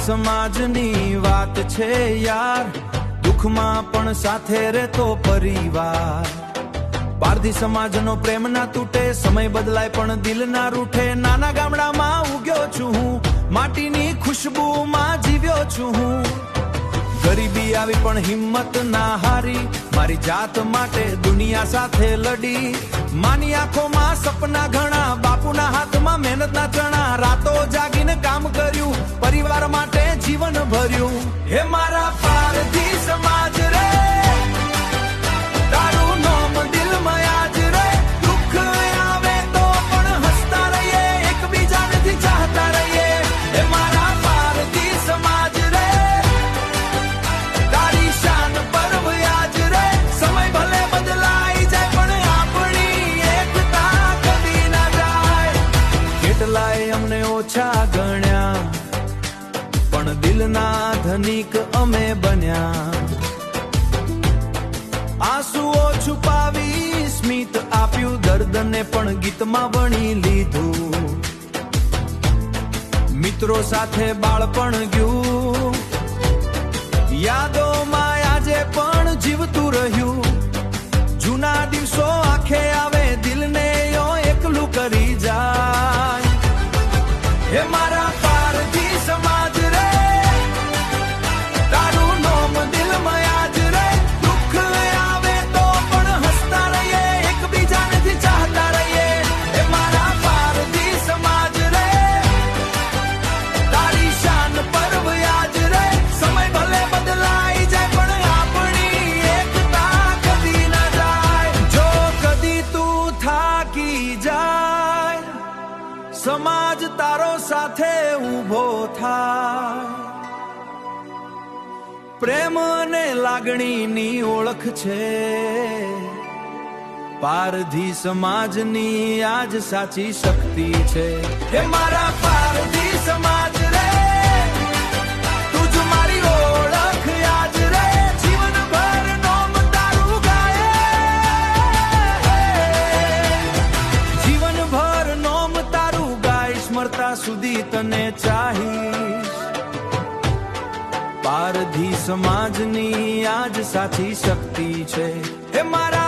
સમાજની વાત છે યાર, દુઃખમાં પણ સાથે રહેતો પરિવાર. પારધી સમાજનો પ્રેમ ના તૂટે, સમય બદલાય પણ દિલ ના રૂઠે. નાના ગામડામાં ઉગ્યો છું હું, માટીની ખુશ્બુમાં જીવ્યો છું હું. ગરીબી આવી પણ હિંમત ના હારી, મારી જાત માટે દુનિયા સાથે લડી. માની આંખોમાં સપના ઘણા, બાપુના હાથમાં મહેનતના ચણા. રાતો જાગીને કામ કર્યું, પરિવાર માટે જીવન ભર્યું. હે મારા પારધી સમાજ રે, તારું નામ દિલમાં યાદ રે. દુઃખ આવે તો પણ હસતા રહીએ, એકબીજાનેથી ચાહતા રહીએ. હે મારા પારધી સમાજ રે, તારી શાન પર્વ યાદ રે. સમય ભલે બદલાઈ જાય પણ આપણી એકતા કદી ના જાય. કેટલાય અમને ઓછા ગણ્યા, પણ દિલના ધનિક અમે બન્યા. આંસુઓ છુપાવી સ્મિત આપ્યું, દર્દને પણ ગીતમાં વણી લીધું. મિત્રો સાથે બાળપણ ગયું, યાદોમાં આજે પણ જીવતું રહ્યું. જૂના દિવસો આંખે આવે, દિલને યો એકલું કરી જાય. હે મારા પારધી સમાજ રે, તારું નામ દિલમાં યાદ રે. દુઃખ આવે તો પણ હસતા રહીએ, એકબીજાનેથી ચાહતા રહીએ. હે મારા પારધી સમાજ રે, તારી શાન પર્વ યાદ રે. સમય ભલે બદલાઈ જાય પણ આપણી એકતા કદી ના જાય. જો કદી તું થાકી જાય, સમાજ તારો સાથે ઊભો થાય. પ્રેમ અને લાગણીની ઓળખ છે, પારધી સમાજની આજ સાચી શક્તિ છે. હે મારા પારધી સમાજ રે, તું જ મારી ઓળખ યાદ રે. જીવનભર નામ તારું ગાય, જીવનભર નામ તારું ગાઈશ. મરતા સુધી તને ચાહીશ. પારધી સમાજની આજ સાચી શક્તિ છે. હે મારા